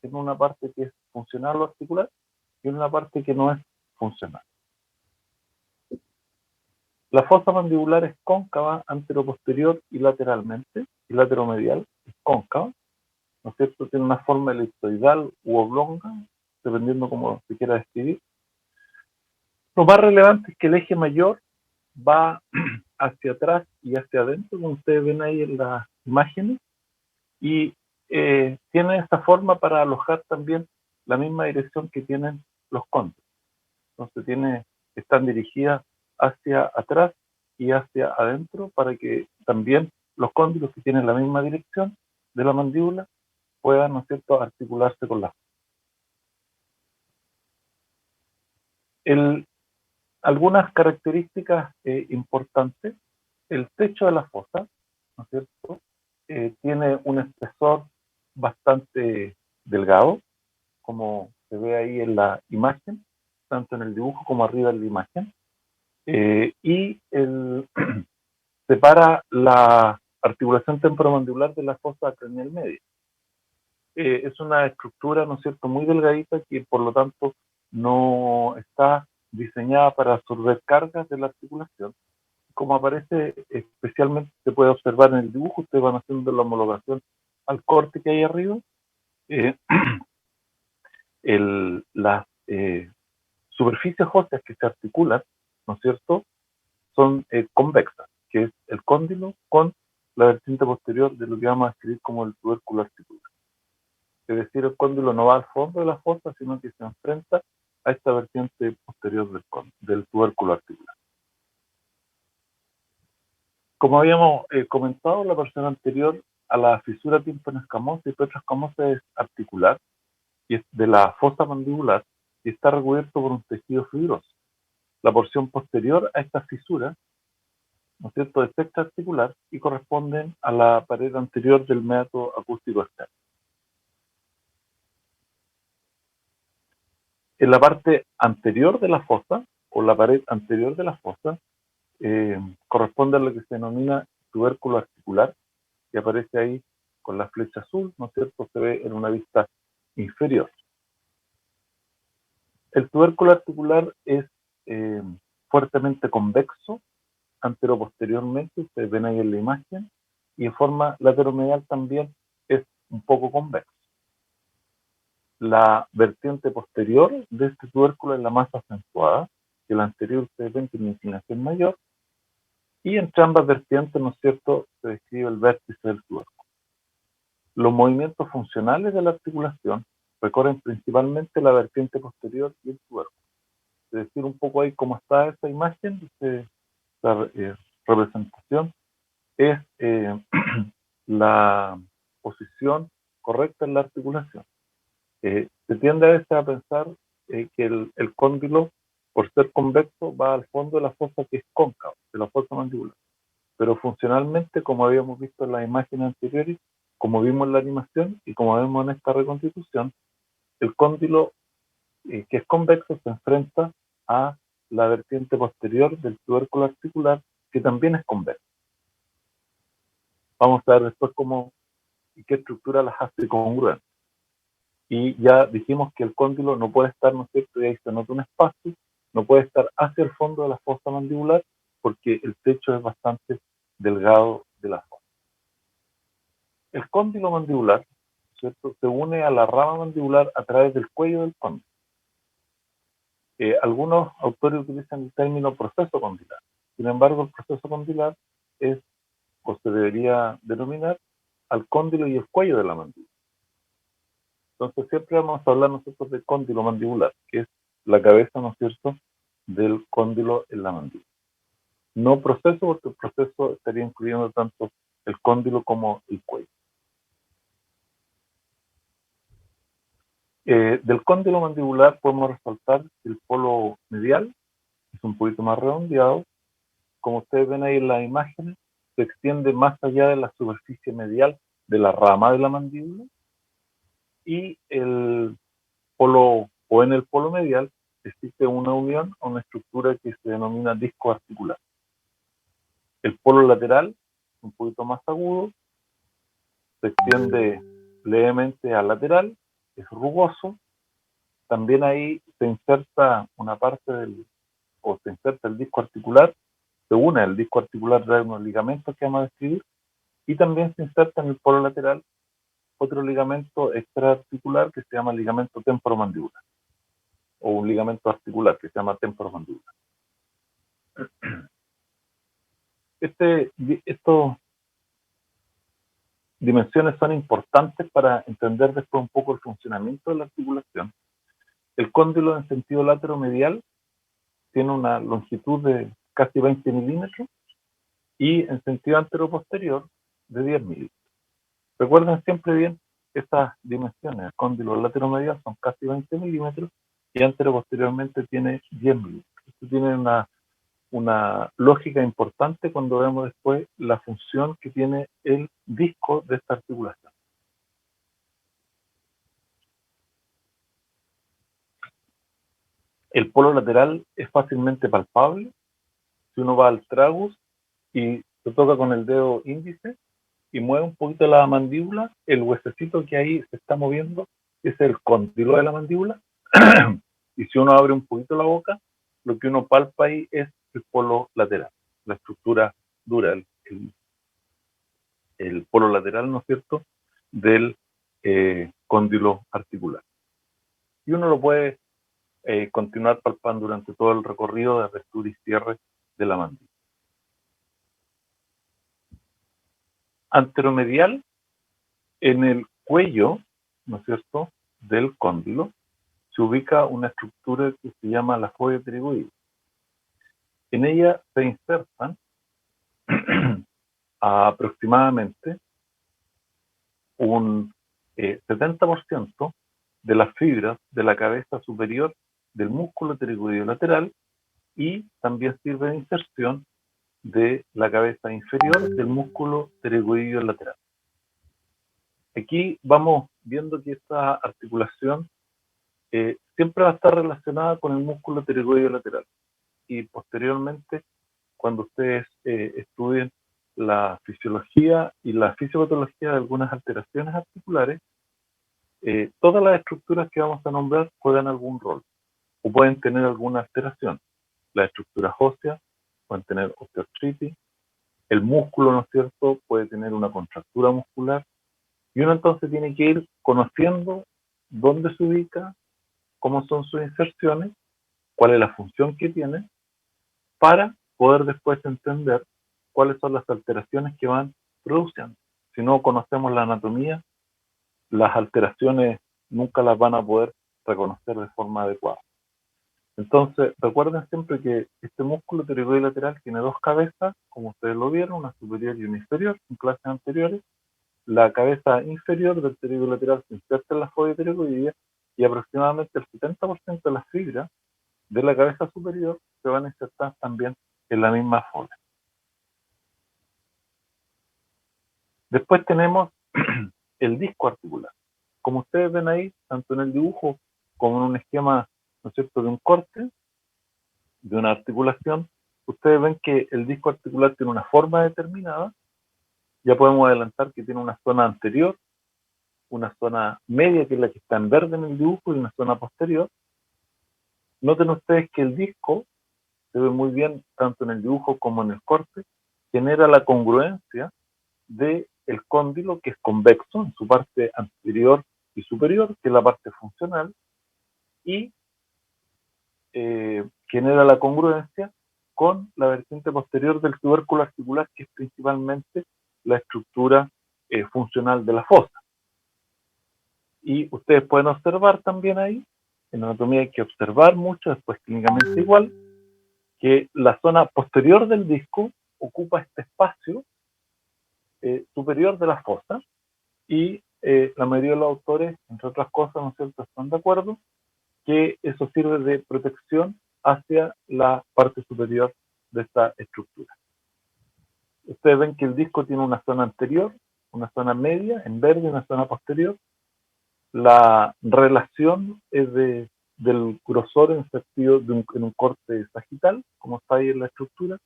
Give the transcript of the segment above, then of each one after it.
en una parte que es funcional o articular y en una parte que no es funcional. La fosa mandibular es cóncava anteroposterior y lateralmente, y lateromedial es cóncava, ¿no es cierto? Tiene una forma elipsoidal u oblonga, dependiendo cómo se quiera describir. Lo más relevante es que el eje mayor va hacia atrás y hacia adentro, como ustedes ven ahí en las imágenes, y tiene esta forma para alojar también la misma dirección que tienen los cóndilos. Entonces están dirigidas hacia atrás y hacia adentro para que también los cóndilos que tienen la misma dirección de la mandíbula puedan, ¿no es cierto?, articularse con la fosa. Algunas características importantes: el techo de la fosa, ¿no es cierto?, tiene un espesor bastante delgado, como se ve ahí en la imagen, tanto en el dibujo como arriba en la imagen, y separa la articulación temporomandibular de la fosa craneal media. Es una estructura, ¿no es cierto?, muy delgadita, que por lo tanto no está diseñada para absorber cargas de la articulación. Como aparece especialmente, se puede observar en el dibujo, ustedes van haciendo la homologación al corte que hay arriba. eh, las superficies óseas que se articulan, ¿no es cierto?, son convexas, que es el cóndilo con la vertiente posterior de lo que vamos a escribir como el tubérculo articular. Es decir, el cóndilo no va al fondo de la fosa, sino que se enfrenta a esta vertiente posterior del tubérculo articular. Como habíamos comentado en la versión anterior, a la fisura tímpano-escamosa y petroescamosa es articular y es de la fosa mandibular y está recubierto por un tejido fibroso. La porción posterior a esta fisura, ¿no es cierto?, es extraarticular y corresponden a la pared anterior del meato acústico externo. En la parte anterior de la fosa, o la pared anterior de la fosa, corresponde a lo que se denomina tubérculo articular, que aparece ahí con la flecha azul, ¿no es cierto?, se ve en una vista inferior. El tubérculo articular es fuertemente convexo anteroposteriormente, ustedes ven ahí en la imagen, y en forma lateromedial también es un poco convexo. La vertiente posterior de este tubérculo es la más acentuada, que la anterior ustedes ven que tiene una inclinación mayor, y entre ambas vertientes, ¿no es cierto?, se describe el vértice del tubérculo. Los movimientos funcionales de la articulación recorren principalmente la vertiente posterior y el tubérculo. Es decir, un poco ahí como está esta imagen, esta representación, es la posición correcta en la articulación. Se tiende a veces a pensar que el cóndilo, por ser convexo, va al fondo de la fosa que es cóncava, de la fosa mandibular. Pero funcionalmente, como habíamos visto en las imágenes anteriores, como vimos en la animación y como vemos en esta reconstitución, el cóndilo que es convexo se enfrenta a la vertiente posterior del tubérculo articular, que también es convexo. Vamos a ver después cómo y qué estructura las hace congruentes. Y ya dijimos que el cóndilo no puede estar, ¿no es cierto?, y ahí se nota un espacio, no puede estar hacia el fondo de la fosa mandibular porque el techo es bastante delgado de la fosa. El cóndilo mandibular, ¿cierto?, se une a la rama mandibular a través del cuello del cóndilo. Algunos autores utilizan el término proceso condilar. Sin embargo, el proceso condilar es, o se debería denominar, al cóndilo y el cuello de la mandíbula. Entonces siempre vamos a hablar nosotros de cóndilo mandibular, que es la cabeza, ¿no es cierto?, del cóndilo en la mandíbula. No proceso, porque el proceso estaría incluyendo tanto el cóndilo como el cuello. Del cóndilo mandibular podemos resaltar el polo medial, que es un poquito más redondeado. Como ustedes ven ahí en las imágenes, se extiende más allá de la superficie medial de la rama de la mandíbula, y el polo, o en el polo medial, existe una unión a una estructura que se denomina disco articular. El polo lateral, un poquito más agudo, se extiende levemente al lateral es rugoso. También ahí se inserta una parte o se inserta el disco articular, se une el disco articular de unos ligamentos que vamos a describir, y también se inserta en el polo lateral otro ligamento extraarticular que se llama ligamento temporomandibular, o un ligamento articular que se llama temporomandibular. Estos dimensiones son importantes para entender después un poco el funcionamiento de la articulación. El cóndilo en sentido lateromedial tiene una longitud de casi 20 milímetros y en sentido anteroposterior de 10 milímetros. Recuerden siempre bien estas dimensiones. El cóndilo lateromedial son casi 20 milímetros y anteroposteriormente tiene 10 milímetros. Esto tiene una lógica importante cuando vemos después la función que tiene el disco de esta articulación. El polo lateral es fácilmente palpable. Si uno va al tragus y se toca con el dedo índice y mueve un poquito la mandíbula, el huesecito que ahí se está moviendo es el cóndilo de la mandíbula. Y si uno abre un poquito la boca, lo que uno palpa ahí es el polo lateral, la estructura dura, el polo lateral, ¿no es cierto?, del cóndilo articular. Y uno lo puede continuar palpando durante todo el recorrido de apertura y cierre de la mandíbula. Anteromedial, en el cuello, ¿no es cierto?, del cóndilo, se ubica una estructura que se llama la fobia pterigoidea. En ella se insertan aproximadamente un 70% de las fibras de la cabeza superior del músculo pterigoideo lateral y también sirve de inserción de la cabeza inferior del músculo pterigoideo lateral. Aquí vamos viendo que esta articulación siempre va a estar relacionada con el músculo pterigoideo lateral, y posteriormente, cuando ustedes estudien la fisiología y la fisiopatología de algunas alteraciones articulares, todas las estructuras que vamos a nombrar juegan algún rol o pueden tener alguna alteración. Las estructuras óseas pueden tener osteoartritis, el músculo, ¿no es cierto?, puede tener una contractura muscular, y uno entonces tiene que ir conociendo dónde se ubica, cómo son sus inserciones, cuál es la función que tiene, para poder después entender cuáles son las alteraciones que van produciendo. Si no conocemos la anatomía, las alteraciones nunca las van a poder reconocer de forma adecuada. Entonces, recuerden siempre que este músculo pterigoideo lateral tiene dos cabezas, como ustedes lo vieron, una superior y una inferior, en clases anteriores. La cabeza inferior del pterigoideo lateral se inserta en la fobia pterigoidea y aproximadamente el 70% de las fibras de la cabeza superior se van a insertar también en la misma fobia. Después tenemos el disco articular. Como ustedes ven ahí, tanto en el dibujo como en un esquema, ¿no es cierto?, de un corte, de una articulación, ustedes ven que el disco articular tiene una forma determinada. Ya podemos adelantar que tiene una zona anterior, una zona media, que es la que está en verde en el dibujo, y una zona posterior. Noten ustedes que el disco se ve muy bien, tanto en el dibujo como en el corte, genera la congruencia del cóndilo, que es convexo en su parte anterior y superior, que es la parte funcional, y genera la congruencia con la vertiente posterior del tubérculo articular, que es principalmente la estructura funcional de la fosa. Y ustedes pueden observar también ahí, en anatomía hay que observar mucho, después clínicamente igual, que la zona posterior del disco ocupa este espacio superior de la fosa, y la mayoría de los autores, entre otras cosas, ¿no es cierto?, están de acuerdo que eso sirve de protección hacia la parte superior de esta estructura. Ustedes ven que el disco tiene una zona anterior, una zona media en verde y una zona posterior. La relación es del grosor en sentido en un corte sagital, como está ahí en la estructura.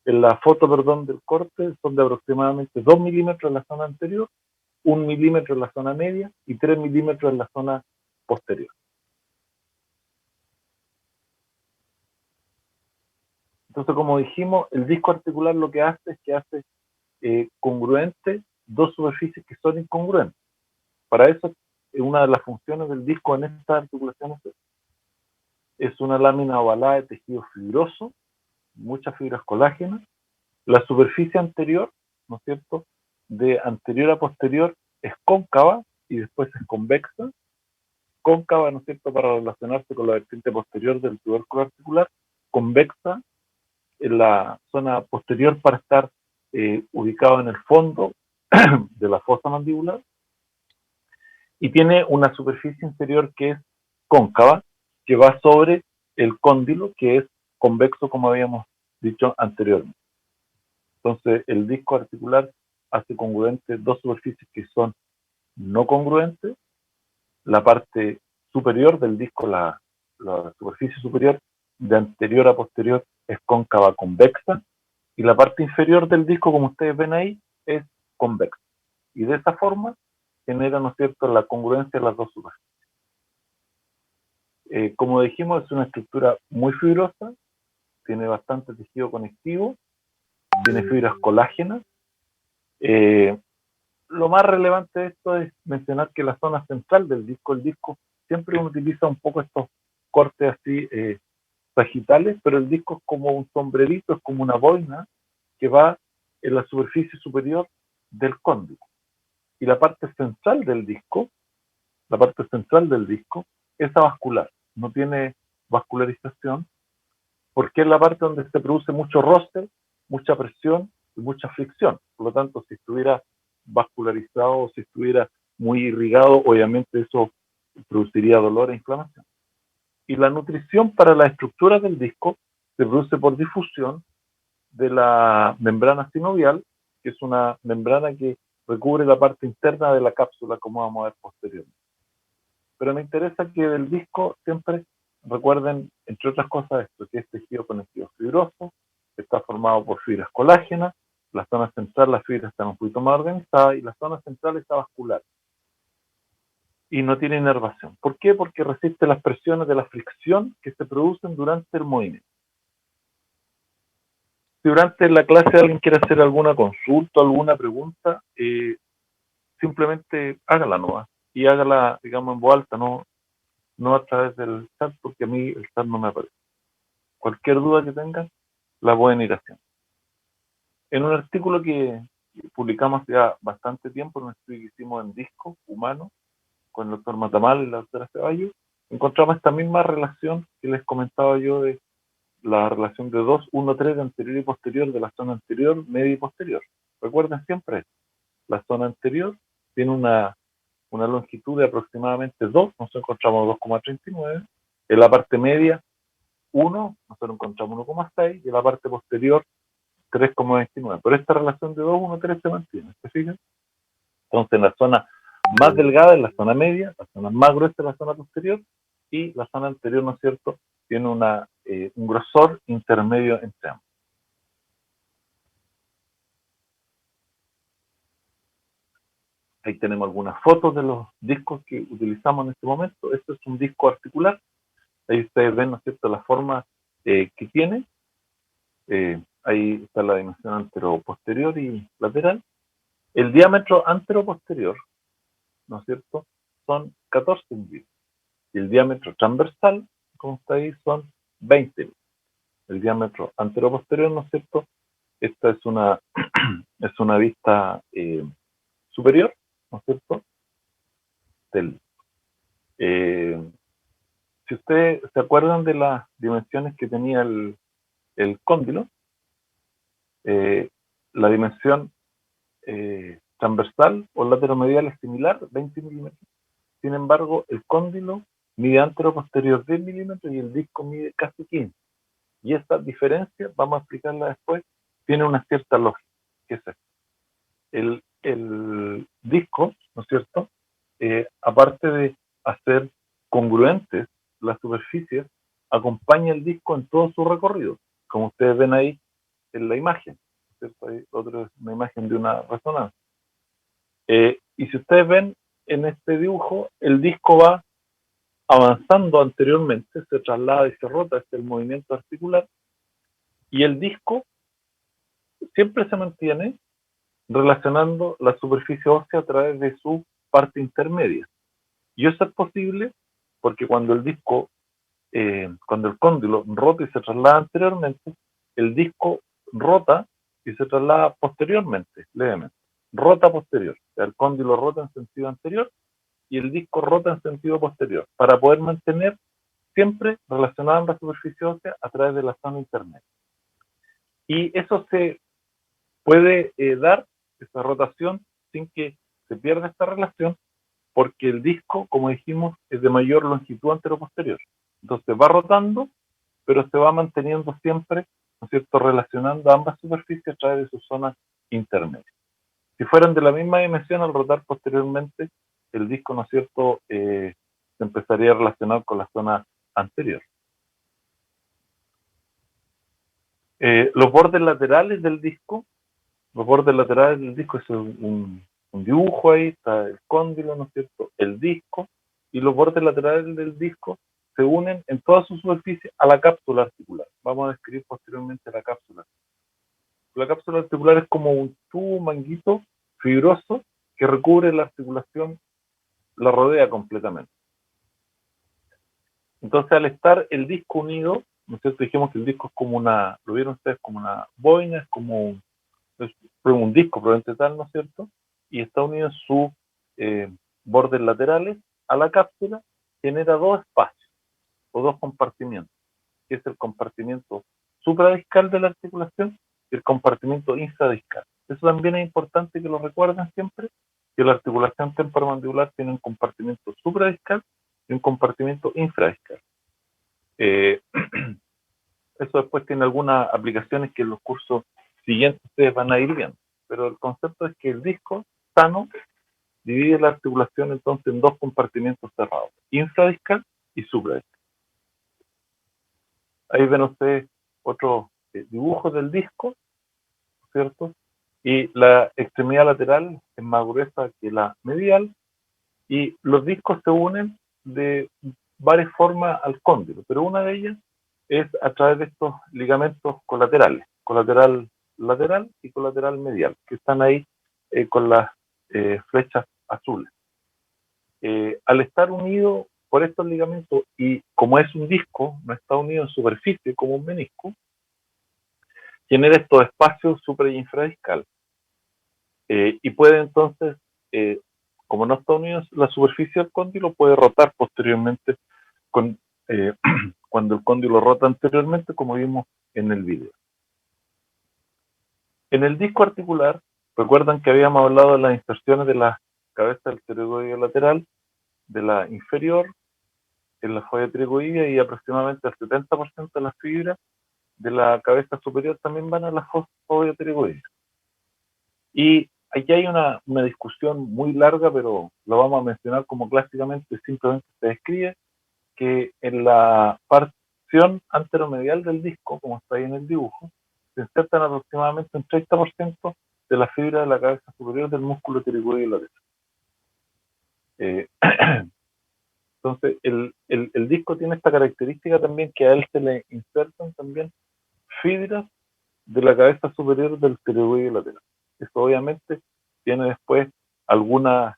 En la foto, perdón, del corte son de aproximadamente 2 milímetros en la zona anterior, 1 milímetro en la zona media y 3 milímetros en la zona posterior. Entonces, como dijimos, el disco articular lo que hace es que hace congruentes dos superficies que son incongruentes. Para eso, una de las funciones del disco en estas articulaciones es una lámina ovalada de tejido fibroso, muchas fibras colágenas. La superficie anterior, ¿no es cierto?, de anterior a posterior es cóncava y después es convexa. Cóncava, ¿no es cierto?, para relacionarse con la vertiente posterior del tubérculo articular. Convexa en la zona posterior para estar ubicado en el fondo de la fosa mandibular. Y tiene una superficie inferior que es cóncava, que va sobre el cóndilo, que es convexo, como habíamos dicho anteriormente. Entonces, el disco articular hace congruentes dos superficies que son no congruentes. La parte superior del disco, la superficie superior de anterior a posterior, es cóncava convexa, y la parte inferior del disco, como ustedes ven ahí, es convexa. Y de esa forma genera, ¿no es cierto?, la congruencia de las dos superficies. Como dijimos, es una estructura muy fibrosa, tiene bastante tejido conectivo, tiene fibras colágenas. Lo más relevante de esto es mencionar que la zona central del disco, el disco, siempre uno utiliza un poco estos cortes así sagitales, pero el disco es como un sombrerito, es como una boina que va en la superficie superior del cóndilo. Y la parte central del disco, es avascular, no tiene vascularización, porque es la parte donde se produce mucho roce, mucha presión y mucha fricción. Por lo tanto, si estuviera vascularizado o si estuviera muy irrigado, obviamente eso produciría dolor e inflamación. Y la nutrición para la estructura del disco se produce por difusión de la membrana sinovial, que es una membrana que recubre la parte interna de la cápsula, como vamos a ver posteriormente. Pero me interesa que del disco siempre recuerden, entre otras cosas, esto, que es tejido conectivo fibroso, que está formado por fibras colágenas. La zona central, las fibras están un poquito más organizadas, y la zona central está vascular y no tiene inervación. ¿Por qué? Porque resiste las presiones de la fricción que se producen durante el movimiento. Si durante la clase alguien quiere hacer alguna consulta, alguna pregunta, simplemente hágala nomás, y hágala, digamos, en voz alta, no a través del chat, porque a mí el chat no me aparece. Cualquier duda que tengan, la pueden ir haciendo. En un artículo que publicamos ya bastante tiempo, en un estudio que hicimos en disco humano, con el doctor Matamal y la doctora Ceballos, encontramos esta misma relación que les comentaba yo de la relación de 2, 1, 3 de anterior y posterior, de la zona anterior, media y posterior. Recuerden siempre, la zona anterior tiene una longitud de aproximadamente 2, nosotros encontramos 2,39, en la parte media 1, nosotros encontramos 1,6, y en la parte posterior 3,29. Pero esta relación de 2, 1, 3 se mantiene, ¿se fijan? Entonces, la zona más delgada es la zona media, la zona más gruesa es la zona posterior, y la zona anterior, ¿no es cierto?, tiene un grosor intermedio entre ambos. Ahí tenemos algunas fotos de los discos que utilizamos en este momento. Este es un disco articular. Ahí ustedes ven, ¿no es cierto?, la forma que tiene. Ahí está la dimensión antero-posterior y lateral. El diámetro antero-posterior, ¿no es cierto?, son 14 milímetros. Y el diámetro transversal, como está ahí, son 20 milímetros. El diámetro antero-posterior, ¿no es cierto? Esta es una vista superior, ¿no es cierto? Si ustedes se acuerdan de las dimensiones que tenía el cóndilo, la dimensión transversal o lateromedial es similar, 20 milímetros. Sin embargo, el cóndilo mide antero-posterior 10 milímetros y el disco mide casi 15. Y esta diferencia, vamos a explicarla después, tiene una cierta lógica. ¿Qué es esto? El disco, ¿no es cierto?, aparte de hacer congruentes las superficies, acompaña el disco en todo su recorrido, como ustedes ven ahí en la imagen, ¿no es cierto? Ahí otra es una imagen de una resonancia. Y si ustedes ven en este dibujo, el disco va avanzando anteriormente, se traslada y se rota, este es el movimiento articular, y el disco siempre se mantiene relacionando la superficie ósea a través de su parte intermedia. Y eso es posible porque cuando el disco, cuando el cóndilo rota y se traslada anteriormente, el disco rota y se traslada posteriormente, levemente. Rota posterior. O sea, el cóndilo rota en sentido anterior y el disco rota en sentido posterior, para poder mantener siempre relacionadas ambas superficies óseas a través de la zona intermedia. Y eso se puede dar, esa rotación, sin que se pierda esta relación, porque el disco, como dijimos, es de mayor longitud anteroposterior. Entonces va rotando, pero se va manteniendo siempre, ¿no es cierto?, relacionando ambas superficies a través de su zona intermedia. Si fueran de la misma dimensión, al rotar posteriormente, el disco, ¿no es cierto?, se empezaría a relacionar con la zona anterior. Los bordes laterales del disco, es un dibujo ahí, está el cóndilo, ¿no es cierto?, el disco, y los bordes laterales del disco se unen en toda su superficie a la cápsula articular. Vamos a describir posteriormente la cápsula. La cápsula articular es como un tubo, manguito fibroso que recubre la articulación, la rodea completamente. Entonces, al estar el disco unido, ¿no es cierto? Dijimos que el disco es como una, lo vieron ustedes, como una boina, es como un disco probablemente tal, ¿no es cierto? Y está unido en sus bordes laterales a la cápsula, genera dos espacios o dos compartimientos, que es el compartimiento supradiscal de la articulación y el compartimiento infradiscal. Eso también es importante que lo recuerden siempre, que la articulación temporomandibular tiene un compartimento supradiscal y un compartimento infradiscal. Eh, eso después tiene algunas aplicaciones que en los cursos siguientes ustedes van a ir viendo, pero el concepto es que el disco sano divide la articulación entonces en dos compartimientos cerrados, infradiscal y supradiscal. Ahí ven ustedes otros dibujos del disco, ¿cierto? Y la extremidad lateral es más gruesa que la medial, y los discos se unen de varias formas al cóndilo, pero una de ellas es a través de estos ligamentos colaterales, colateral lateral y colateral medial, que están ahí con las flechas azules. Al estar unido por estos ligamentos, y como es un disco, no está unido en superficie como un menisco, genera estos espacios supra y infradiscal. Y puede entonces, como no está unido la superficie del cóndilo, puede rotar posteriormente con, cuando el cóndilo rota anteriormente, como vimos en el video. En el disco articular, recuerdan que habíamos hablado de las inserciones de la cabeza del pterygoide lateral, de la inferior, en la fobia pterygoidea, y aproximadamente el 70% de las fibras de la cabeza superior también van a la fobia pterygoidea. Y aquí hay una discusión muy larga, pero lo vamos a mencionar como clásicamente simplemente se describe, que en la porción anteromedial del disco, como está ahí en el dibujo, se insertan aproximadamente un 30% de la fibra de la cabeza superior del músculo pterygoideo lateral. Entonces, el disco tiene esta característica también, que a él se le insertan también fibras de la cabeza superior del pterygoideo lateral. Eso obviamente tiene después algunas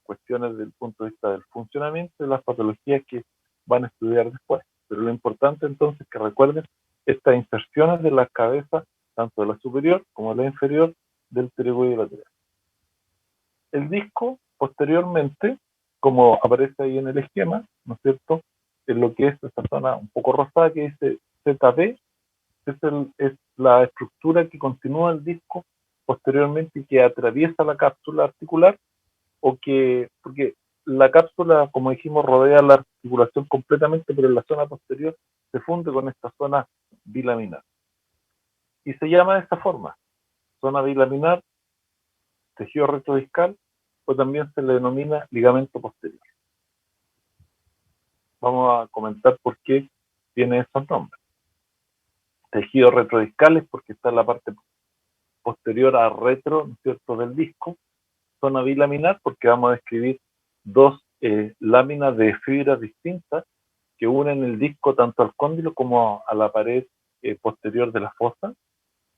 cuestiones desde el punto de vista del funcionamiento y las patologías que van a estudiar después. Pero lo importante entonces es que recuerden estas inserciones de la cabeza, tanto de la superior como de la inferior, del pterygoideo lateral. El disco, posteriormente, como aparece ahí en el esquema, ¿no es cierto?, en lo que es esta zona un poco rosada que dice ZB, es la estructura que continúa el disco posteriormente y que atraviesa la cápsula articular, porque la cápsula, como dijimos, rodea la articulación completamente, pero en la zona posterior se funde con esta zona bilaminar. Y se llama de esta forma, zona bilaminar, tejido retrodiscal, o también se le denomina ligamento posterior. Vamos a comentar por qué tiene esos nombres. Tejido retrodiscales porque está en la parte posterior a retro, ¿no es cierto?, del disco. Zona bilaminar porque vamos a describir dos láminas de fibras distintas que unen el disco tanto al cóndilo como a la pared posterior de la fosa.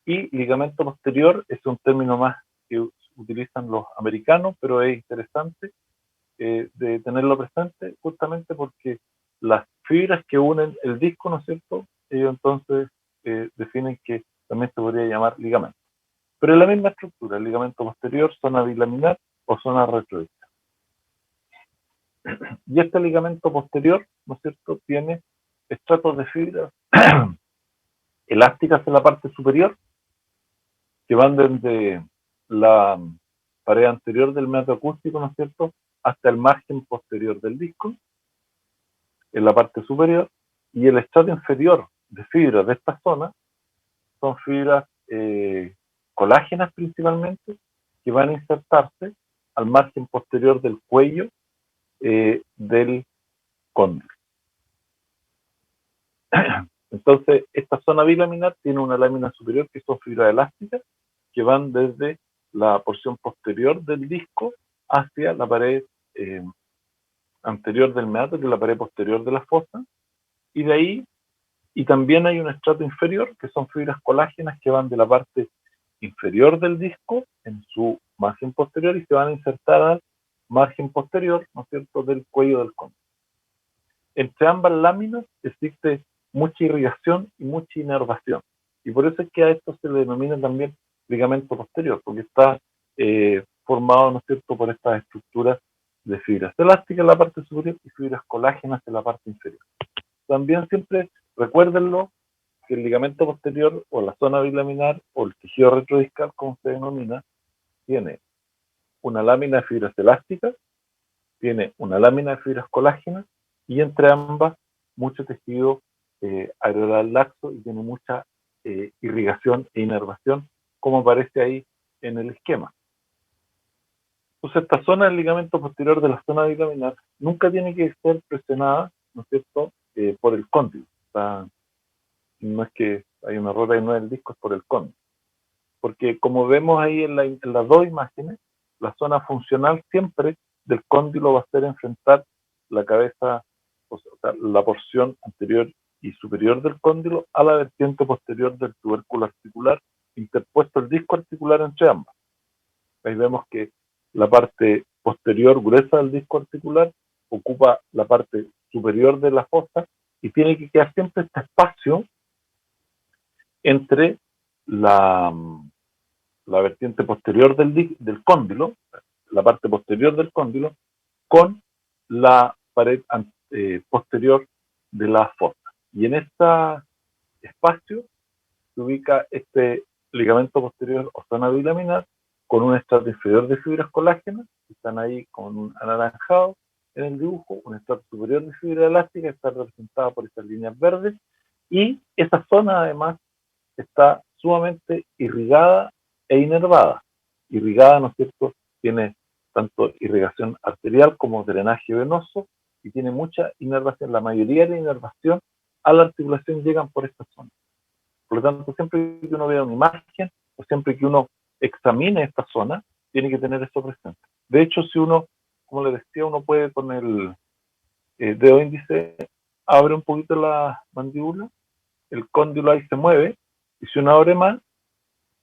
Y ligamento posterior es un término más que utilizan los americanos, pero es interesante de tenerlo presente justamente porque las fibras que unen el disco, ¿no es cierto? Ellos entonces definen que también se podría llamar ligamento. Pero es la misma estructura, el ligamento posterior, zona bilaminar o zona retrodiscal. Y este ligamento posterior, ¿no es cierto?, tiene estratos de fibras elásticas en la parte superior que van desde la pared anterior del meato acústico, ¿no es cierto?, hasta el margen posterior del disco, en la parte superior, y el estrato inferior de fibras de esta zona son fibras colágenas principalmente, que van a insertarse al margen posterior del cuello del cóndilo. Entonces, esta zona bilaminar tiene una lámina superior que son fibras elásticas que van desde la porción posterior del disco hacia la pared anterior del meato, que es la pared posterior de la fosa, y de ahí, y también hay un estrato inferior, que son fibras colágenas que van de la parte inferior del disco en su margen posterior y se van a insertar al margen posterior, ¿no es cierto?, del cuello del cóndilo. Entre ambas láminas existe mucha irrigación y mucha inervación. Y por eso es que a esto se le denomina también ligamento posterior, porque está formado, ¿no es cierto?, por estas estructuras de fibras elásticas en la parte superior y fibras colágenas en la parte inferior. También siempre recuérdenlo que el ligamento posterior o la zona bilaminar o el tejido retrodiscal, como se denomina, tiene una lámina de fibras elásticas, tiene una lámina de fibras colágenas y entre ambas mucho tejido areolar laxo y tiene mucha irrigación e inervación, como aparece ahí en el esquema. Entonces, esta zona del ligamento posterior de la zona bilaminar nunca tiene que ser presionada, ¿no es cierto?, por el cóndilo. O sea, no es que hay una error ahí, no es el disco, es por el cóndilo. Porque como vemos ahí en las dos imágenes, la zona funcional siempre del cóndilo va a ser enfrentar la cabeza, o sea, la porción anterior y superior del cóndilo a la vertiente posterior del tubérculo articular, interpuesto el disco articular entre ambas. Ahí vemos que la parte posterior gruesa del disco articular ocupa la parte superior de la fosa y tiene que quedar siempre este espacio entre la vertiente posterior del cóndilo, la parte posterior del cóndilo, con la pared posterior de la fosa. Y en este espacio se ubica este ligamento posterior o zona bilaminar con un estrato inferior de fibras colágenas, que están ahí con un anaranjado en el dibujo, un estrato superior de fibra elástica, que está representada por estas líneas verdes, y esa zona además está sumamente irrigada e inervada. Irrigada, ¿no es cierto?, tiene tanto irrigación arterial como drenaje venoso y tiene mucha inervación. La mayoría de la inervación a la articulación llegan por esta zona. Por lo tanto, siempre que uno vea una imagen o siempre que uno examine esta zona, tiene que tener eso presente. De hecho, si uno, como le decía, uno puede con el dedo índice, abre un poquito la mandíbula, el cóndilo ahí se mueve, y si uno abre más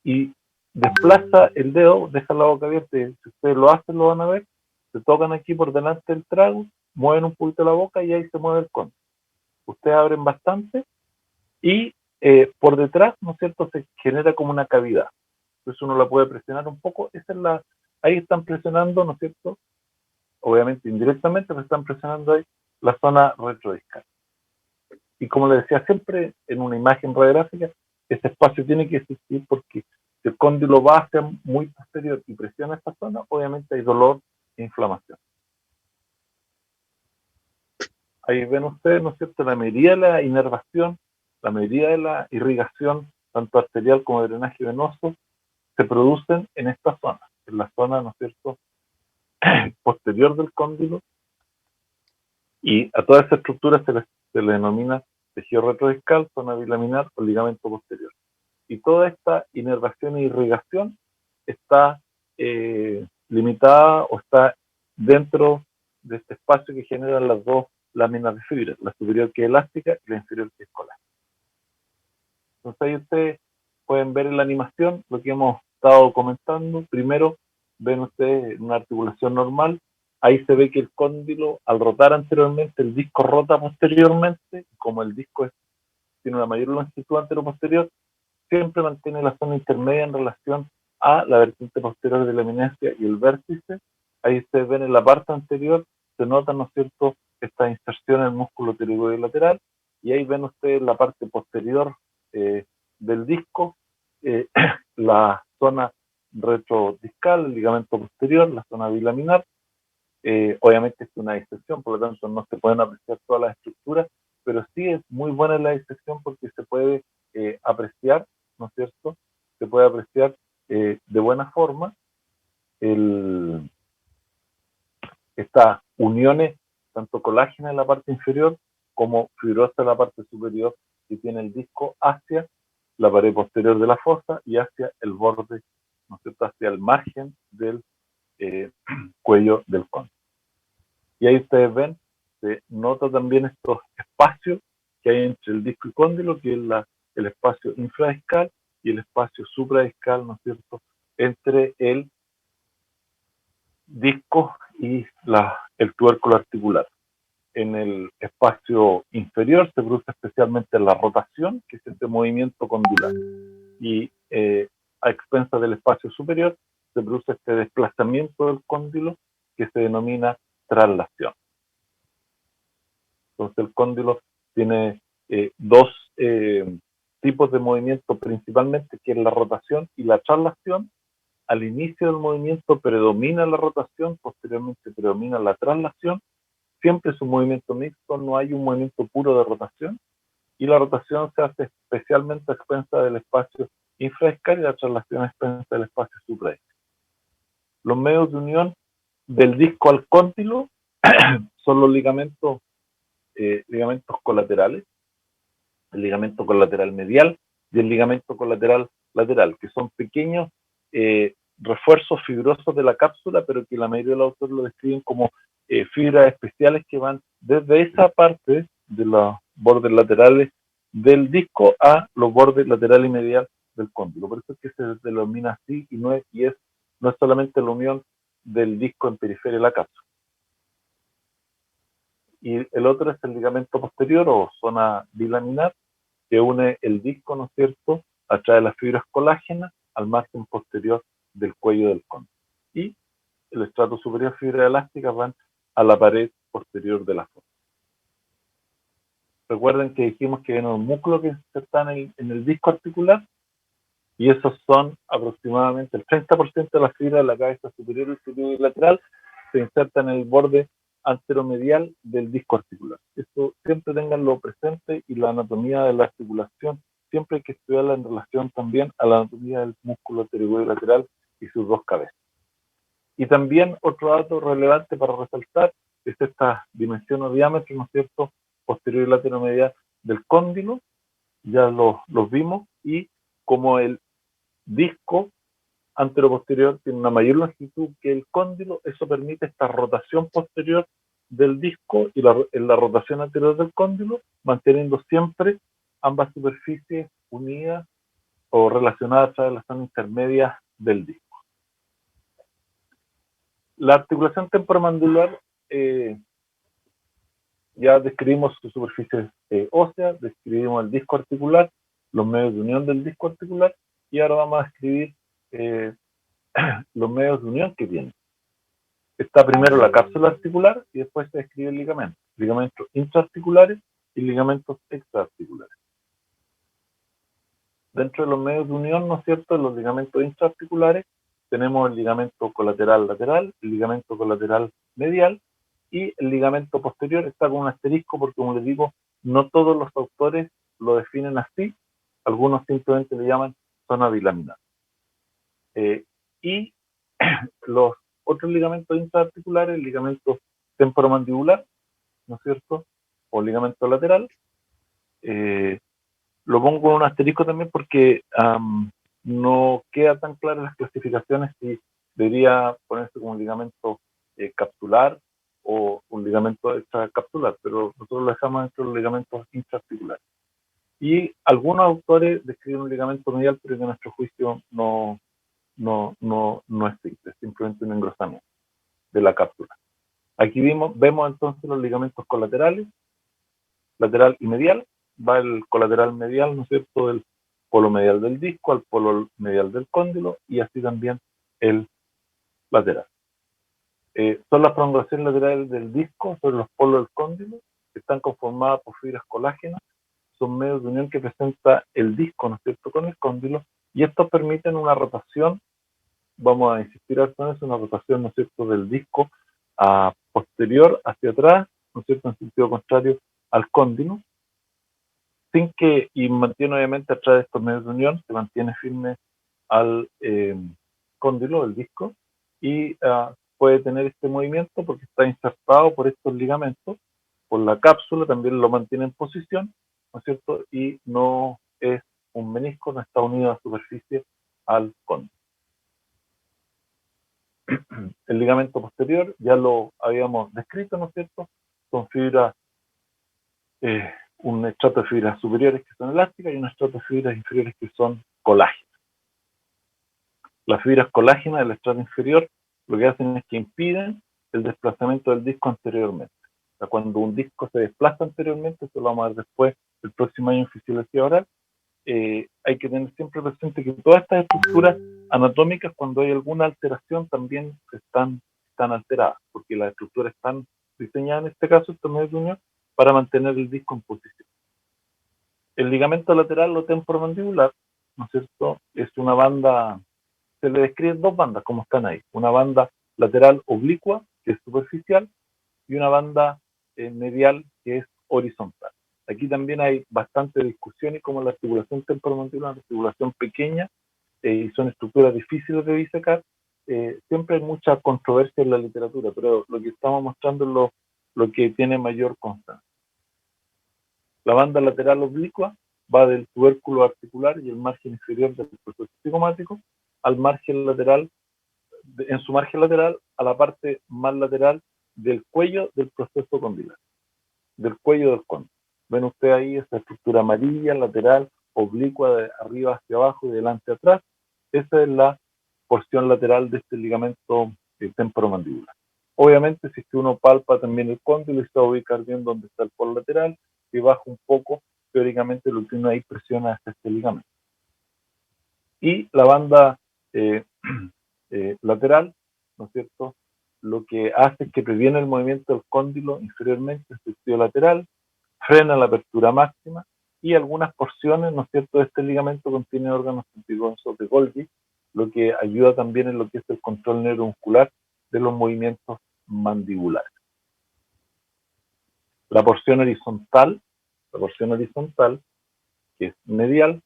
y desplaza el dedo, deja la boca abierta, y si ustedes lo hacen, lo van a ver, se tocan aquí por delante del trago, mueven un poquito la boca y ahí se mueve el cóndilo. Ustedes abren bastante y por detrás, ¿no es cierto?, se genera como una cavidad. Entonces uno la puede presionar un poco, ahí están presionando, ¿no es cierto?, obviamente indirectamente, pero están presionando ahí la zona retrodiscal. Y como le decía siempre, en una imagen radiográfica, ese espacio tiene que existir porque si el cóndilo va hacia muy posterior y presiona esta zona, obviamente hay dolor e inflamación. Ahí ven ustedes, ¿no es cierto?, la medida de la inervación, la medida de la irrigación, tanto arterial como de drenaje venoso, se producen en esta zona, en la zona, ¿no es cierto?, posterior del cóndilo, y a toda esa estructura se le denomina tejido retrodiscal, zona bilaminar o ligamento posterior. Y toda esta inervación e irrigación está limitada o está dentro de este espacio que generan las dos láminas de fibra, la superior que es elástica y la inferior que es colada. Entonces ahí ustedes pueden ver en la animación lo que hemos estado comentando. Primero ven ustedes una articulación normal, ahí se ve que el cóndilo al rotar anteriormente, el disco rota posteriormente, y como el disco tiene una mayor longitud anteroposterior, siempre mantiene la zona intermedia en relación a la vertiente posterior de la eminencia y el vértice. Ahí ustedes ven en la parte anterior, se nota, ¿no es cierto?, esta inserción en el músculo pterygoide lateral, y ahí ven ustedes la parte posterior del disco, eh, la zona retrodiscal, el ligamento posterior, la zona bilaminar. Obviamente es una disección, por lo tanto no se pueden apreciar todas las estructuras, pero sí es muy buena la disección porque se puede apreciar, ¿no es cierto? Se puede apreciar de buena forma estas uniones, tanto colágena en la parte inferior como fibrosa en la parte superior, que tiene el disco hacia la pared posterior de la fosa y hacia el borde, ¿no es cierto?, hacia el margen del cuello del cóndilo. Y ahí ustedes ven, se nota también estos espacios que hay entre el disco y cóndilo, que es el espacio infradiscal y el espacio supradiscal, ¿no es cierto?, entre el disco y el tubérculo articular. En el espacio inferior se produce especialmente la rotación, que es este movimiento condylar. Y a expensas del espacio superior se produce este desplazamiento del cóndilo que se denomina traslación. Entonces el cóndilo tiene dos tipos de movimiento principalmente, que es la rotación y la traslación. Al inicio del movimiento predomina la rotación, posteriormente predomina la traslación. Siempre es un movimiento mixto, no hay un movimiento puro de rotación, y la rotación se hace especialmente a expensas del espacio infradiscal y la traslación a expensas del espacio supradiscal. Los medios de unión del disco al cóndilo son los ligamentos colaterales, el ligamento colateral medial y el ligamento colateral lateral, que son pequeños refuerzos fibrosos de la cápsula, pero que la mayoría de los autores lo describen como fibras especiales que van desde esa parte de los bordes laterales del disco a los bordes lateral y medial del cóndilo. Por eso es que se denomina así y no es solamente la unión del disco en periferia de la cápsula. Y el otro es el ligamento posterior o zona bilaminar, que une el disco, ¿no es cierto?, a través de las fibras colágenas al margen posterior del cuello del cóndilo. Y el estrato superior, fibras elásticas, van a la pared posterior de la fosa. Recuerden que dijimos que hay un músculo que está en el disco articular, y esos son aproximadamente el 30% de las fibras de la cabeza superior y lateral se insertan en el borde anteromedial del disco articular. Esto siempre tenganlo presente, y la anatomía de la articulación siempre hay que estudiarla en relación también a la anatomía del músculo pterygoide lateral y sus dos cabezas. Y también otro dato relevante para resaltar es esta dimensión o diámetro, ¿no es cierto?, posterior y lateromedial del cóndilo, ya los vimos, y como el disco anteroposterior tiene una mayor longitud que el cóndilo, eso permite esta rotación posterior del disco y la rotación anterior del cóndilo, manteniendo siempre ambas superficies unidas o relacionadas a través de la zona intermedia del disco. La articulación temporomandibular, ya describimos su superficie ósea, describimos el disco articular, los medios de unión del disco articular, y ahora vamos a describir los medios de unión que tiene. Está primero la cápsula articular y después se describe el ligamento, ligamentos intraarticulares y ligamentos extraarticulares. Dentro de los medios de unión, ¿no es cierto?, los ligamentos intraarticulares, tenemos el ligamento colateral lateral, el ligamento colateral medial, y el ligamento posterior está con un asterisco porque, como les digo, no todos los autores lo definen así, algunos simplemente le llaman zona bilaminar. Y los otros ligamentos intraarticulares, el ligamento temporomandibular, ¿no es cierto?, o ligamento lateral, lo pongo con un asterisco también porque no queda tan claras las clasificaciones si debería ponerse como ligamento capsular o un ligamento extracapsular, pero nosotros lo dejamos entre los ligamentos intraarticulares. Y algunos autores describen un ligamento medial, pero que a nuestro juicio no existe, simplemente un engrosamiento de la cápsula. Aquí vemos entonces los ligamentos colaterales, lateral y medial. Va el colateral medial, ¿no es cierto?, del polo medial del disco al polo medial del cóndilo, y así también el lateral. Son las prolongaciones laterales del disco sobre los polos del cóndilo, que están conformadas por fibras colágenas, son medios de unión que presenta el disco, ¿no es cierto?, con el cóndilo, y estos permiten una rotación, vamos a insistir en eso, una rotación, ¿no es cierto?, del disco a posterior hacia atrás, ¿no es cierto?, en sentido contrario al cóndilo, sin que, y mantiene obviamente a través de estos medios de unión, se mantiene firme al cóndilo, el disco, y puede tener este movimiento porque está insertado por estos ligamentos, por la cápsula también lo mantiene en posición, ¿no es cierto? Y no es un menisco, no está unido a superficie al cóndilo. El ligamento posterior ya lo habíamos descrito, ¿no es cierto? Son fibras, un estrato de fibras superiores que son elásticas y un estrato de fibras inferiores que son colágenas. Las fibras colágenas del estrato inferior lo que hacen es que impiden el desplazamiento del disco anteriormente. O sea, cuando un disco se desplaza anteriormente, eso lo vamos a ver después, el próximo año en fisiología oral, hay que tener siempre presente que todas estas estructuras anatómicas, cuando hay alguna alteración, también están alteradas, porque las estructuras están diseñadas, en este caso, estos medios de unión, para mantener el disco en posición. El ligamento lateral o temporomandibular, ¿no es cierto?, es una banda, se le describen dos bandas como están ahí, una banda lateral oblicua, que es superficial, y una banda medial, que es horizontal. Aquí también hay bastante discusión, y como la articulación temporomandibular es una articulación pequeña y son estructuras difíciles de disecar, siempre hay mucha controversia en la literatura, pero lo que estamos mostrando es lo que tiene mayor constancia. La banda lateral oblicua va del tubérculo articular y el margen inferior del proceso cigomático al margen lateral, en su margen lateral, a la parte más lateral del cuello del proceso condilar, del cuello del cóndilo. Ven ustedes ahí esa estructura amarilla, lateral, oblicua, de arriba hacia abajo y delante hacia atrás. Esa es la porción lateral de este ligamento temporomandibular. Obviamente, si es que uno palpa también el cóndilo y se va a ubicar bien donde está el polo lateral, y baja un poco, teóricamente lo que uno ahí presiona hasta este ligamento. Y la banda lateral, ¿no es cierto?, lo que hace es que previene el movimiento del cóndilo inferiormente en sentido lateral, frena la apertura máxima, y algunas porciones, ¿no es cierto?, de este ligamento contiene órganos sentigosos de Golgi, lo que ayuda también en lo que es el control neuromuscular de los movimientos mandibulares. La porción horizontal, que es medial,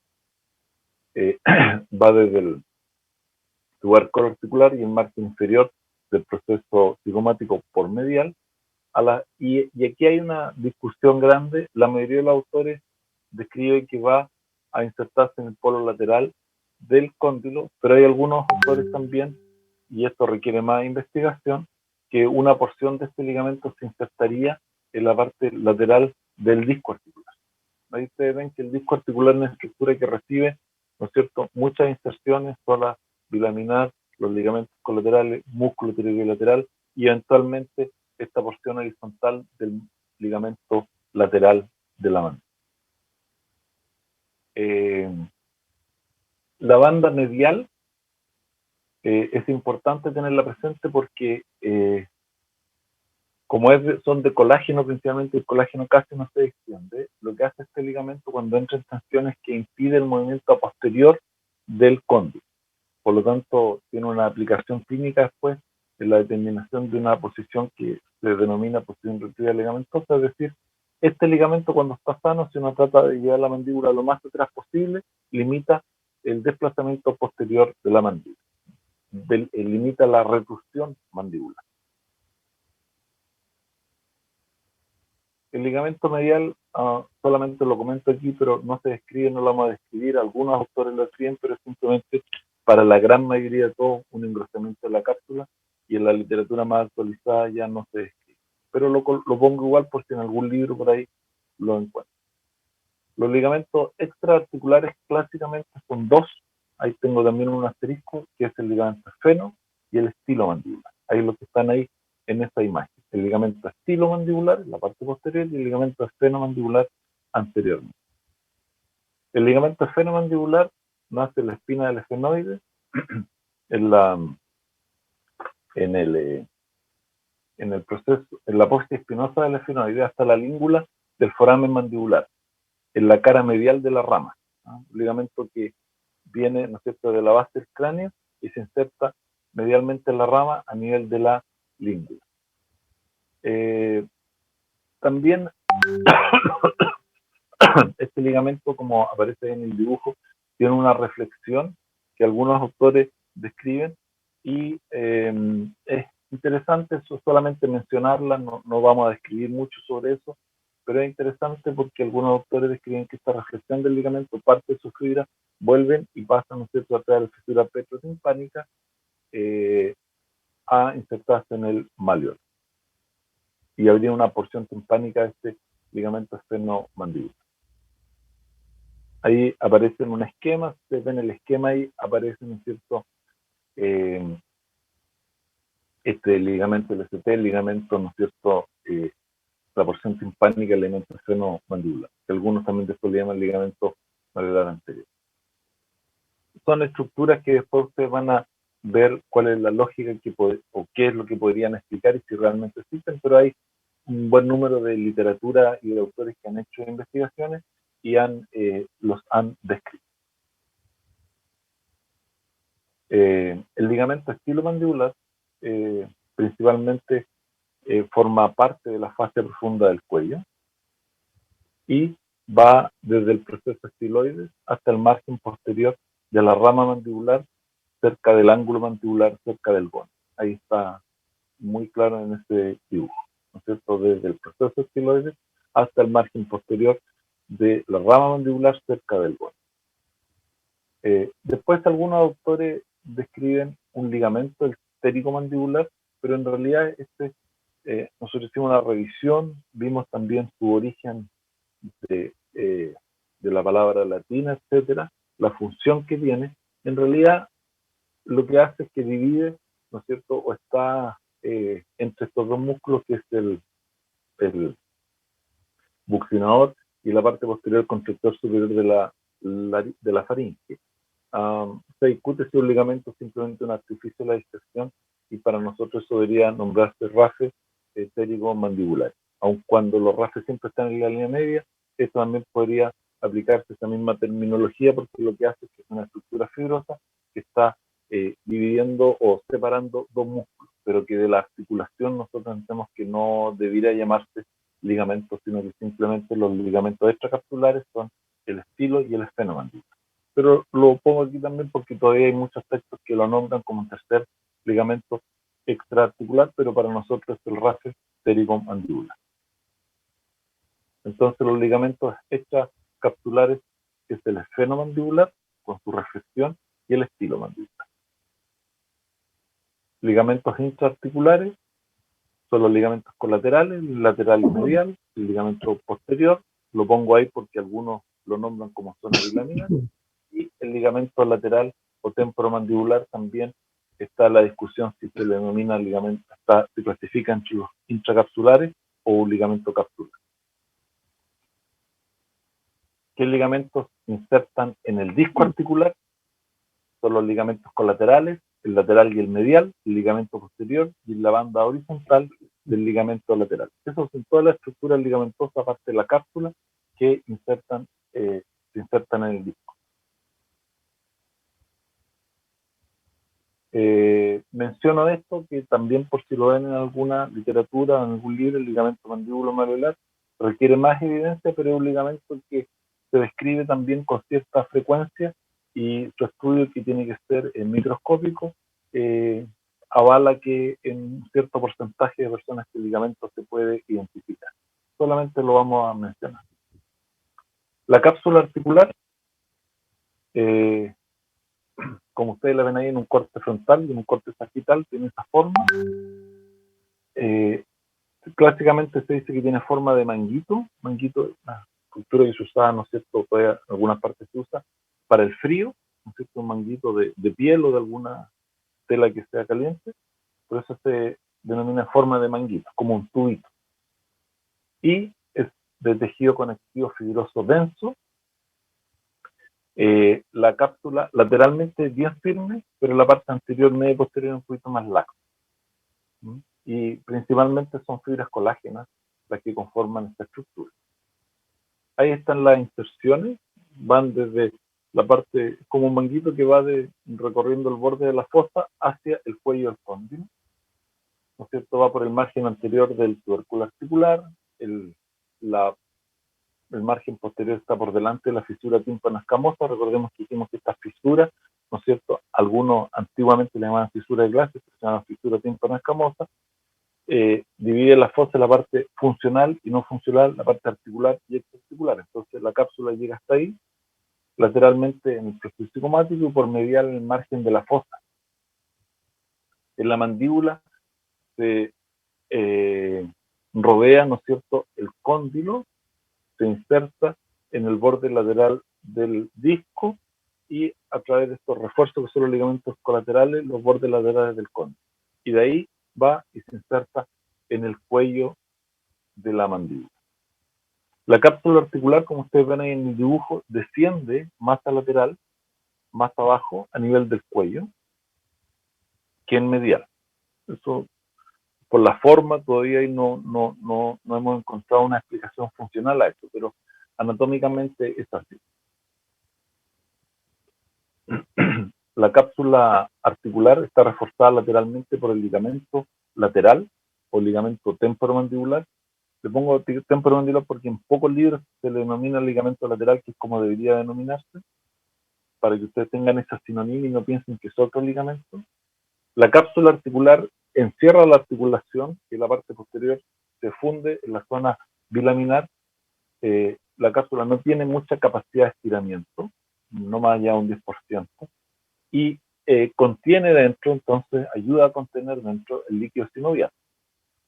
va desde el tubérculo articular y el margen inferior del proceso cigomático por medial, y aquí hay una discusión grande. La mayoría de los autores describe que va a insertarse en el polo lateral del cóndilo, pero hay algunos autores también, y esto requiere más investigación, que una porción de este ligamento se insertaría en la parte lateral del disco articular. Ahí ustedes ven que el disco articular es una estructura que recibe, ¿no es cierto?, muchas inserciones, sola, bilaminar, los ligamentos colaterales, músculo tiroideo y eventualmente esta porción horizontal del ligamento lateral de la mano. La banda medial es importante tenerla presente porque como son de colágeno principalmente, el colágeno casi no se extiende. Lo que hace este ligamento cuando entra en tensión es que impide el movimiento a posterior del cóndilo. Por lo tanto, tiene una aplicación clínica después en la determinación de una posición que se denomina posición retractiva ligamentosa, es decir, este ligamento cuando está sano, si uno trata de llevar la mandíbula lo más atrás posible, limita el desplazamiento posterior de la mandíbula, limita la retrusión mandibular. El ligamento medial, solamente lo comento aquí, pero no se describe, no lo vamos a describir, algunos autores lo escriben, pero es simplemente para la gran mayoría de todos un engrosamiento de la cápsula, y en la literatura más actualizada ya no se describe. pero lo pongo igual por si en algún libro por ahí lo encuentro. Los ligamentos extraarticulares clásicamente son dos. Ahí tengo también un asterisco, que es el ligamento esfeno y el estilomandibular. Ahí los que están ahí en esta imagen. El ligamento estilomandibular en la parte posterior y el ligamento esfenomandibular anteriormente. El ligamento esfenomandibular nace en la espina del esfenoide, en el proceso, en la apófisis espinosa del esfenoide hasta la língula del foramen mandibular, en la cara medial de la rama. Un ligamento que viene, ¿no es cierto?, de la base del cráneo y se inserta medialmente en la rama a nivel de la língula. También este ligamento, como aparece en el dibujo, tiene una reflexión que algunos autores describen y es interesante eso, solamente mencionarla, no vamos a describir mucho sobre eso, pero es interesante porque algunos autores describen que esta reflexión del ligamento parte de su fibra, vuelven y pasan, ¿no es cierto?, a través de la fisura petrotimpánica a insertarse en el malleolo. Y habría una porción timpánica de este ligamento esfenomandibular. Ahí aparece en un esquema, ustedes ven el esquema ahí, aparece, ¿no es cierto?, este ligamento LST, el ligamento, ¿no es cierto?, la porción timpánica, el ligamento esfenomandibular, que algunos también después le llaman ligamento malleolar anterior. Son estructuras que después ustedes van a ver cuál es la lógica o qué es lo que podrían explicar y si realmente existen, pero hay un buen número de literatura y de autores que han hecho investigaciones y los han descrito. El ligamento estilomandibular principalmente forma parte de la fascia profunda del cuello y va desde el proceso estiloides hasta el margen posterior de la rama mandibular, cerca del ángulo mandibular, cerca del gone. Ahí está muy claro en este dibujo, ¿no es cierto?, desde el proceso estiloides hasta el margen posterior de la rama mandibular cerca del gone. Después algunos autores describen un ligamento, el pterigomandibular, pero en realidad nosotros hicimos una revisión, vimos también su origen de la palabra latina, etcétera, la función que tiene. En realidad lo que hace es que divide, ¿no es cierto?, o está entre estos dos músculos, que es el buccinador y la parte posterior contractor superior de la faringe. Se discute si un ligamento es simplemente un artificio de la disección y para nosotros eso debería nombrarse RAFE pterigomandibular. Aun cuando los RAFE siempre están en la línea media, esto también podría aplicarse esa misma terminología porque lo que hace es que es una estructura fibrosa que está dividiendo o separando dos músculos, pero que de la articulación nosotros entendemos que no debería llamarse ligamentos, sino que simplemente los ligamentos extracapsulares son el estilo y el esfenomandibular. Pero lo pongo aquí también porque todavía hay muchos textos que lo nombran como un tercer ligamento extraarticular, pero para nosotros es el RAFE pterigomandibular. Entonces los ligamentos extracapsulares es el esfenomandibular con su reflexión y el estilomandibular. Ligamentos intraarticulares son los ligamentos colaterales, el lateral y medial, el ligamento posterior, lo pongo ahí porque algunos lo nombran como zona bilamina, y el ligamento lateral o temporomandibular también está la discusión si se le denomina ligamento, se clasifica entre los intracapsulares o un ligamento capsular. ¿Qué ligamentos insertan en el disco articular? Son los ligamentos colaterales, el lateral y el medial, el ligamento posterior y la banda horizontal del ligamento lateral. Eso son todas las estructuras ligamentosas, aparte de la cápsula, que se insertan en el disco. Menciono esto, que también por si lo ven en alguna literatura, en algún libro, el ligamento mandíbulo-malleolar requiere más evidencia, pero es un ligamento que se describe también con cierta frecuencia y su estudio, que tiene que ser microscópico, avala que en un cierto porcentaje de personas que el ligamento se puede identificar. Solamente lo vamos a mencionar. La cápsula articular, como ustedes la ven ahí en un corte frontal y en un corte sagital, tiene esa forma. Clásicamente se dice que tiene forma de manguito. Manguito es una cultura que se usaba, ¿no es cierto? Todavía en algunas partes se usa para el frío, ¿no es cierto? Un manguito de piel o de alguna tela que sea caliente. Por eso se denomina forma de manguito, como un tubito. Y es de tejido conectivo fibroso denso. La cápsula lateralmente es bien firme, pero la parte anterior, media y posterior es un poquito más laxa. Y principalmente son fibras colágenas las que conforman esta estructura. Ahí están las inserciones, van desde la parte como un manguito que va recorriendo el borde de la fosa hacia el cuello del cóndilo, ¿no es cierto? Va por el margen anterior del tubérculo articular, el margen posterior está por delante de la fisura tímpano-escamosa. Recordemos que dijimos que estas fisuras, ¿no es cierto? Algunos antiguamente le llamaban fisura de Glaser, se llama fisura tímpano-escamosa. Divide la fosa en la parte funcional y no funcional, la parte articular y extraarticular. Entonces la cápsula llega hasta ahí, lateralmente en el plexo cigomático y por medial en el margen de la fosa. En la mandíbula se rodea, ¿no es cierto?, el cóndilo, se inserta en el borde lateral del disco y a través de estos refuerzos que son los ligamentos colaterales, los bordes laterales del cóndilo. Y de ahí va y se inserta en el cuello de la mandíbula. La cápsula articular, como ustedes ven ahí en el dibujo, desciende más a lateral, más abajo, a nivel del cuello, que en medial. Eso, por la forma, todavía no hemos encontrado una explicación funcional a esto, pero anatómicamente es así. La cápsula articular está reforzada lateralmente por el ligamento lateral o ligamento temporomandibular. Le pongo temporomandibular porque en pocos libros se le denomina ligamento lateral, que es como debería denominarse, para que ustedes tengan esa sinonimia y no piensen que es otro ligamento. La cápsula articular encierra la articulación y la parte posterior se funde en la zona bilaminar. La cápsula no tiene mucha capacidad de estiramiento, no más allá de un 10%, y contiene dentro, entonces ayuda a contener dentro el líquido sinovial.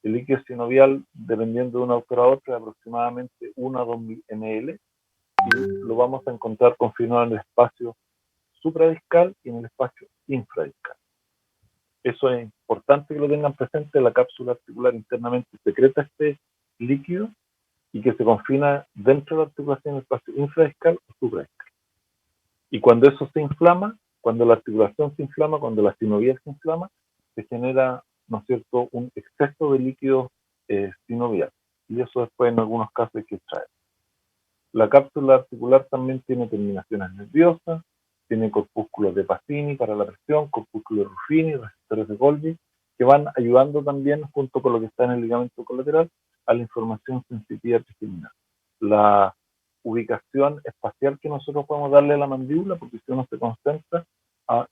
El líquido sinovial, dependiendo de un autor a otro, es aproximadamente 1 a 2 ml, y lo vamos a encontrar confinado en el espacio supradiscal y en el espacio infradiscal. Eso es importante que lo tengan presente. La cápsula articular internamente secreta este líquido y que se confina dentro de la articulación en el espacio infradiscal o supradiscal. Y cuando eso se inflama, cuando la articulación se inflama, cuando la sinovial se inflama, se genera, ¿no es cierto?, un exceso de líquido sinovial. Y eso después en algunos casos hay que extraer. La cápsula articular también tiene terminaciones nerviosas, tiene corpúsculos de Pacini para la presión, corpúsculos de Ruffini, receptores de Golgi, que van ayudando también, junto con lo que está en el ligamento colateral, a la información sensitiva trigeminal. La ubicación espacial que nosotros podemos darle a la mandíbula, porque si uno se concentra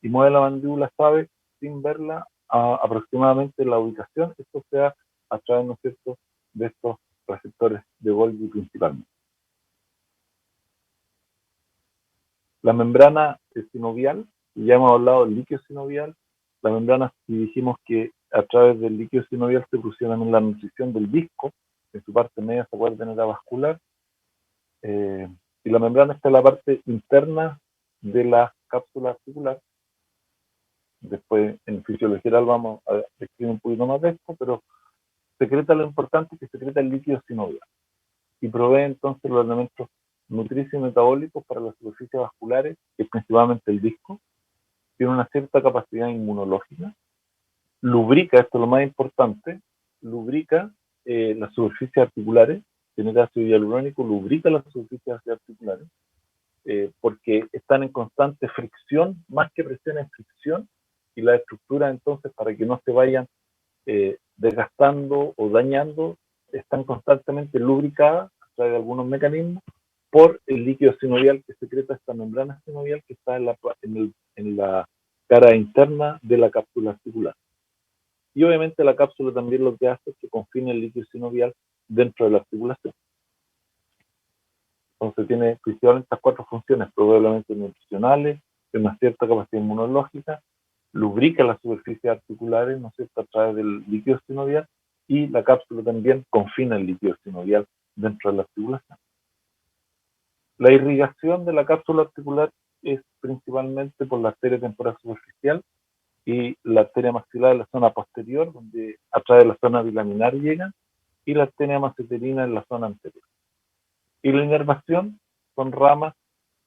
y mueve la mandíbula, sabe, sin verla, aproximadamente la ubicación. Esto se da a través, ¿no es cierto?, de estos receptores de Golgi principalmente. La membrana sinovial, ya hemos hablado del líquido sinovial. La membrana, y dijimos que a través del líquido sinovial se produce también la nutrición del disco, en su parte media se acuerdan era vascular, y la membrana está en la parte interna de la cápsula articular. Después en fisiología general vamos a describir un poquito más de esto, pero secreta lo importante, que secreta el líquido sinovial y provee entonces los elementos nutricios y metabólicos para las superficies vasculares, que es principalmente el disco. Tiene una cierta capacidad inmunológica, lubrica, esto es lo más importante, lubrica las superficies articulares, tiene ácido hialurónico, lubrica las superficies articulares, porque están en constante fricción, más que presión en fricción, y las estructuras entonces, para que no se vayan desgastando o dañando, están constantemente lubricadas a través de algunos mecanismos por el líquido sinovial que secreta esta membrana sinovial que está en la cara interna de la cápsula articular. Y obviamente la cápsula también lo que hace es que confina el líquido sinovial dentro de la articulación. Entonces tiene principalmente estas 4 funciones, probablemente nutricionales, tiene una cierta capacidad inmunológica, lubrica las superficies articulares, ¿no es cierto?, a través del líquido sinovial, y la cápsula también confina el líquido sinovial dentro de la articulación. La irrigación de la cápsula articular es principalmente por la arteria temporal superficial y la arteria maxilar en la zona posterior, donde a través de la zona bilaminar llega, y la arteria masseterina en la zona anterior. Y la inervación son ramas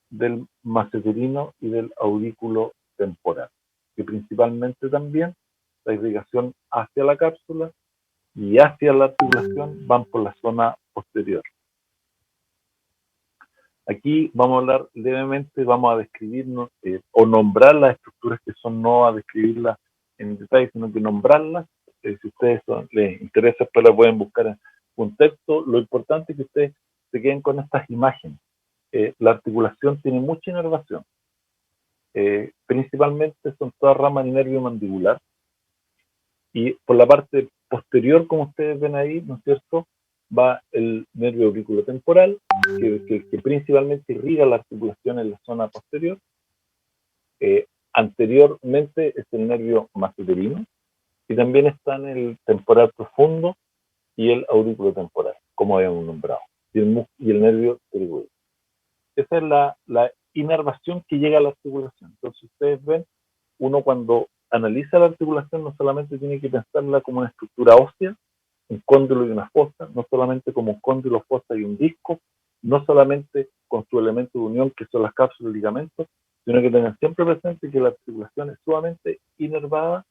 del masseterino y del aurículo temporal, que principalmente también la irrigación hacia la cápsula y hacia la articulación van por la zona posterior. Aquí vamos a hablar levemente, vamos a describirnos o nombrar las estructuras que son, no a describirlas en detalle, sino que nombrarlas. Si a ustedes les interesa, después las pueden buscar en un texto. Lo importante es que ustedes se queden con estas imágenes. La articulación tiene mucha inervación. Principalmente son todas ramas del nervio mandibular. Y por la parte posterior, como ustedes ven ahí, ¿no es cierto?, va el nervio auriculotemporal, que principalmente irriga la articulación en la zona posterior. Anteriormente es el nervio masseterino, y también están el temporal profundo y el auriculotemporal, como habíamos nombrado, y el nervio pterigoide. Esa es la inervación que llega a la articulación. Entonces ustedes ven, uno cuando analiza la articulación no solamente tiene que pensarla como una estructura ósea, un cóndilo y una fosa, no solamente como un cóndilo, fosa y un disco, no solamente con su elemento de unión que son las cápsulas y ligamentos, sino que tengan siempre presente que la articulación es sumamente inervada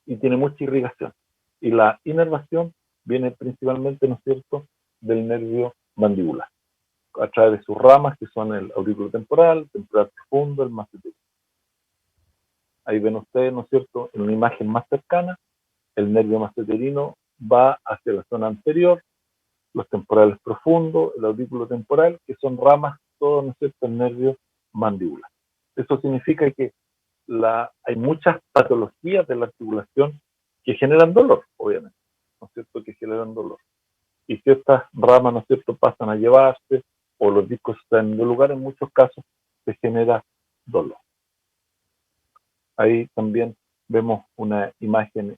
y tiene mucha irrigación. Y la inervación viene principalmente, ¿no es cierto?, del nervio mandibular, a través de sus ramas, que son el auriculotemporal, el temporal profundo, el masseterino. Ahí ven ustedes, ¿no es cierto?, en una imagen más cercana, el nervio masseterino va hacia la zona anterior, los temporales profundos, el audículo temporal, que son ramas, todo, ¿no es cierto?, el nervio mandibular. Eso significa que hay muchas patologías de la articulación que generan dolor, obviamente, ¿no es cierto?, que generan dolor. Y si estas ramas, ¿no es cierto?, pasan a llevarse, o los discos están en el lugar, en muchos casos se genera dolor. Ahí también vemos una imagen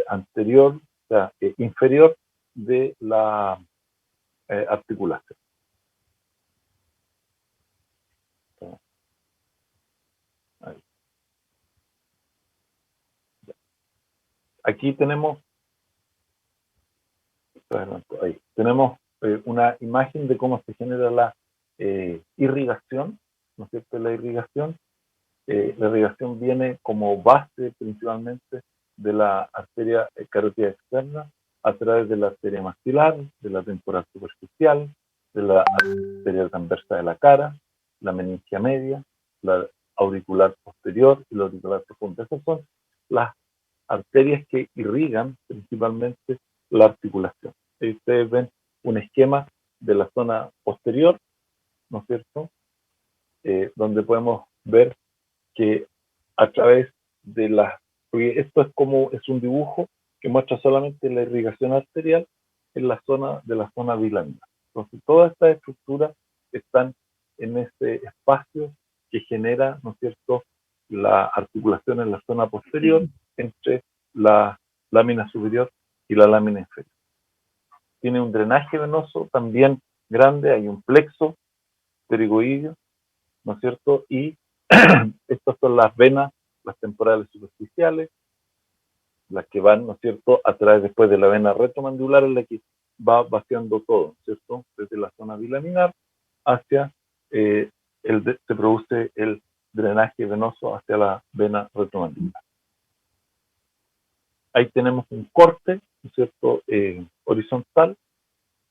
anterior, o sea, inferior de la articulación. Ahí. Aquí tenemos, ahí, tenemos una imagen de cómo se genera la irrigación, ¿no es cierto? La irrigación viene como base principalmente de la arteria carótida externa a través de la arteria maxilar, de la temporal superficial, de la arteria transversa de la cara, la meningia media, la auricular posterior y la auricular profunda. Esas son las arterias que irrigan principalmente la articulación. Ahí ustedes ven un esquema de la zona posterior, ¿no es cierto?, donde podemos ver que a través de porque esto es un dibujo que muestra solamente la irrigación arterial en la zona bilaminar. Entonces, todas estas estructuras están en ese espacio que genera, ¿no es cierto?, la articulación en la zona posterior entre la lámina superior y la lámina inferior. Tiene un drenaje venoso también grande, hay un plexo pterigoideo, ¿no es cierto? Y estas son las venas, las temporales superficiales, las que van, ¿no es cierto?, a través después de la vena retromandibular, en la que va vaciando todo, ¿no es cierto?, desde la zona bilaminar hacia, se produce el drenaje venoso hacia la vena retromandibular. Ahí tenemos un corte, ¿no es cierto?, horizontal,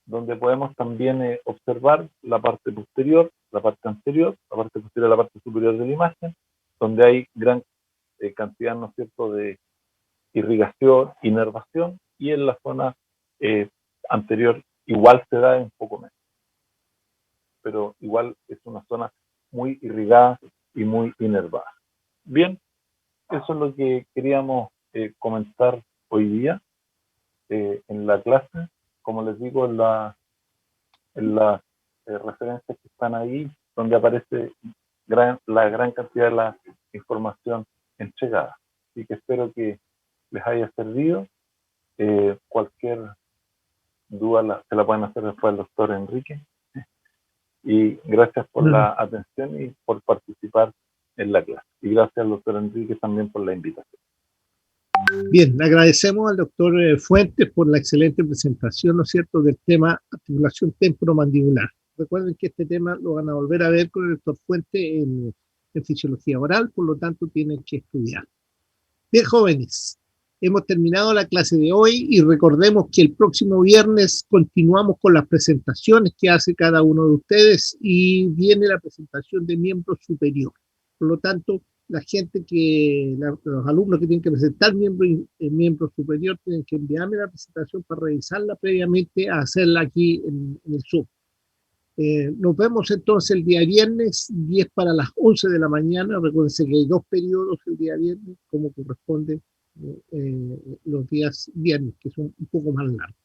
donde podemos también observar la parte posterior, la parte anterior, la parte posterior, la parte superior de la imagen, donde hay gran cantidad, ¿no es cierto?, de irrigación, inervación, y en la zona anterior igual se da un poco menos, pero igual es una zona muy irrigada y muy inervada. Bien, eso es lo que queríamos comentar hoy día en la clase. Como les digo, en las referencias que están ahí, donde aparece la gran cantidad de la información entregada. Así que espero que les haya servido Cualquier duda se la pueden hacer después al doctor Enrique. Y gracias por la atención y por participar en la clase. Y gracias al doctor Enrique también por la invitación. Bien, le agradecemos al doctor Fuentes por la excelente presentación, ¿no es cierto?, del tema articulación temporomandibular. Recuerden que este tema lo van a volver a ver con el doctor Fuentes en fisiología oral, por lo tanto tienen que estudiar. Bien, jóvenes, hemos terminado la clase de hoy y recordemos que el próximo viernes continuamos con las presentaciones que hace cada uno de ustedes y viene la presentación de miembro superior. Por lo tanto, los alumnos que tienen que presentar miembro superior tienen que enviarme la presentación para revisarla previamente a hacerla aquí en el Zoom. Nos vemos entonces el día viernes, 10 para las 11 de la mañana. Recuérdense que hay 2 periodos el día viernes, como corresponde los días viernes, que son un poco más largos.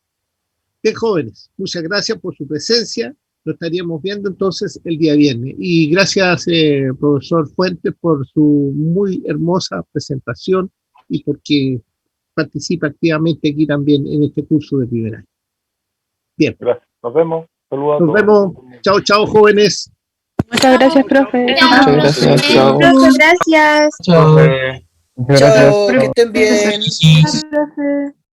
Bien, jóvenes, muchas gracias por su presencia. Lo estaríamos viendo entonces el día viernes. Y gracias, profesor Fuentes, por su muy hermosa presentación y porque participa activamente aquí también en este curso de primer año. Bien. Gracias. Nos vemos. Saludos. Nos vemos. Chao, chao, jóvenes. Muchas gracias, profe. Muchas gracias. Chao. Profe, gracias. Chao. Chao, que estén Profe. bien. Profe.